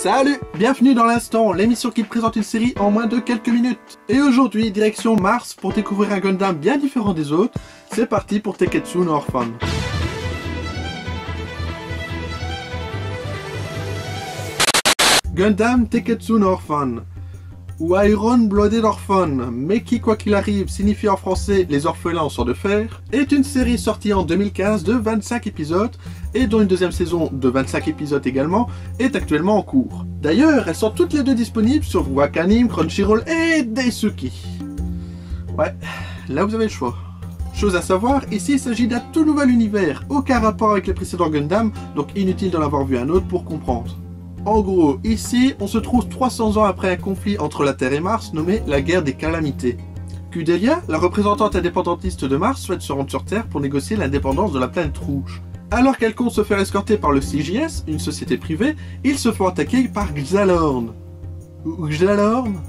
Salut, bienvenue dans l'Instant, l'émission qui te présente une série en moins de quelques minutes. Et aujourd'hui, direction Mars pour découvrir un Gundam bien différent des autres. C'est parti pour Teketsu no Orphan. Gundam Teketsu no Orphan, ou Iron Blooded Orphan, mais qui, quoi qu'il arrive, signifie en français les orphelins en sang de fer, est une série sortie en 2015 de 25 épisodes, et dont une deuxième saison de 25 épisodes également est actuellement en cours. D'ailleurs, elles sont toutes les deux disponibles sur Wakanim, Crunchyroll et Daisuki. Ouais, là vous avez le choix. Chose à savoir, ici il s'agit d'un tout nouvel univers, aucun rapport avec les précédents Gundam, donc inutile d'en avoir vu un autre pour comprendre. En gros, ici, on se trouve 300 ans après un conflit entre la Terre et Mars nommé la guerre des calamités. Kudelia, la représentante indépendantiste de Mars, souhaite se rendre sur Terre pour négocier l'indépendance de la planète rouge. Alors qu'elle compte se faire escorter par le CJS, une société privée, ils se font attaquer par Xalorn. Ou Xalorn?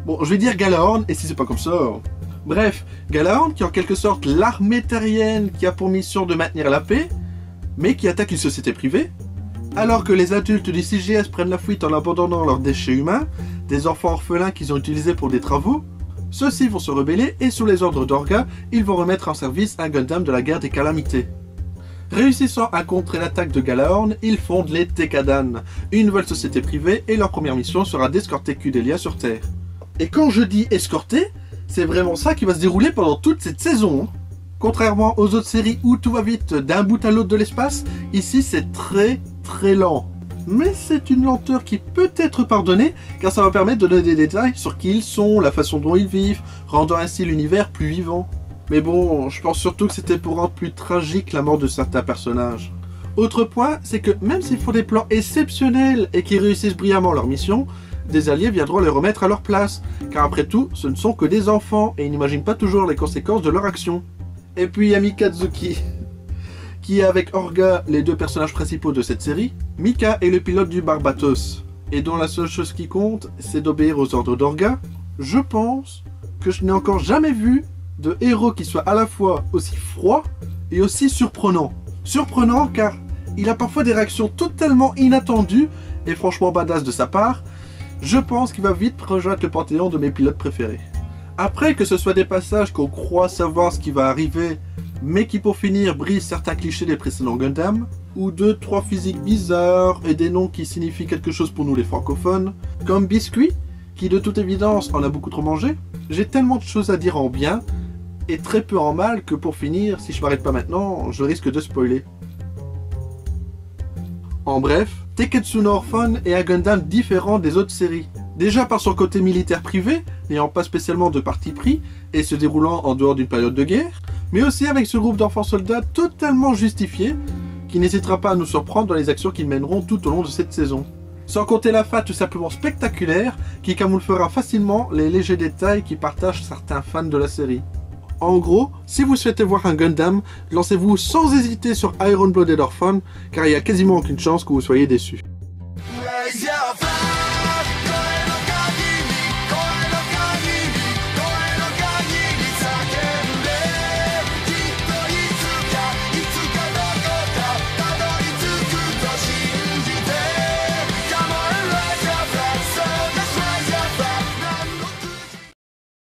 Bon, je vais dire Galahorn, et si c'est pas comme ça... Bref, Galahorn, qui est en quelque sorte l'armée terrienne qui a pour mission de maintenir la paix, mais qui attaque une société privée. Alors que les adultes du CJS prennent la fuite en abandonnant leurs déchets humains, des enfants orphelins qu'ils ont utilisés pour des travaux, ceux-ci vont se rebeller et sous les ordres d'Orga, ils vont remettre en service un Gundam de la guerre des calamités. Réussissant à contrer l'attaque de Galahorn, ils fondent les Tekadan, une nouvelle société privée, et leur première mission sera d'escorter Kudelia sur Terre. Et quand je dis escorter, c'est vraiment ça qui va se dérouler pendant toute cette saison. Contrairement aux autres séries où tout va vite d'un bout à l'autre de l'espace, ici c'est très lent. Mais c'est une lenteur qui peut être pardonnée, car ça va permettre de donner des détails sur qui ils sont, la façon dont ils vivent, rendant ainsi l'univers plus vivant. Mais bon, je pense surtout que c'était pour rendre plus tragique la mort de certains personnages. Autre point, c'est que même s'ils font des plans exceptionnels et qu'ils réussissent brillamment leur mission, des alliés viendront les remettre à leur place, car après tout, ce ne sont que des enfants et ils n'imaginent pas toujours les conséquences de leur action. Et puis il y a Mikazuki, qui est avec Orga les deux personnages principaux de cette série. Mika est le pilote du Barbatos, et dont la seule chose qui compte, c'est d'obéir aux ordres d'Orga. Je pense que je n'ai encore jamais vu de héros qui soit à la fois aussi froid et aussi surprenant. Surprenant car il a parfois des réactions totalement inattendues et franchement badass de sa part. Je pense qu'il va vite rejoindre le panthéon de mes pilotes préférés. Après, que ce soit des passages qu'on croit savoir ce qui va arriver, mais qui pour finir brisent certains clichés des précédents Gundam, ou 2-3 physiques bizarres et des noms qui signifient quelque chose pour nous les francophones, comme Biscuit, qui de toute évidence en a beaucoup trop mangé. J'ai tellement de choses à dire en bien, et très peu en mal, que pour finir, si je m'arrête pas maintenant, je risque de spoiler. En bref, Teketsu no Orphan est un Gundam différent des autres séries. Déjà par son côté militaire privé, n'ayant pas spécialement de parti pris, et se déroulant en dehors d'une période de guerre, mais aussi avec ce groupe d'enfants soldats totalement justifié, qui n'hésitera pas à nous surprendre dans les actions qu'ils mèneront tout au long de cette saison. Sans compter la fin tout simplement spectaculaire, qui camouflera facilement les légers détails qui partagent certains fans de la série. En gros, si vous souhaitez voir un Gundam, lancez-vous sans hésiter sur Iron Blooded Orphan, car il n'y a quasiment aucune chance que vous soyez déçus.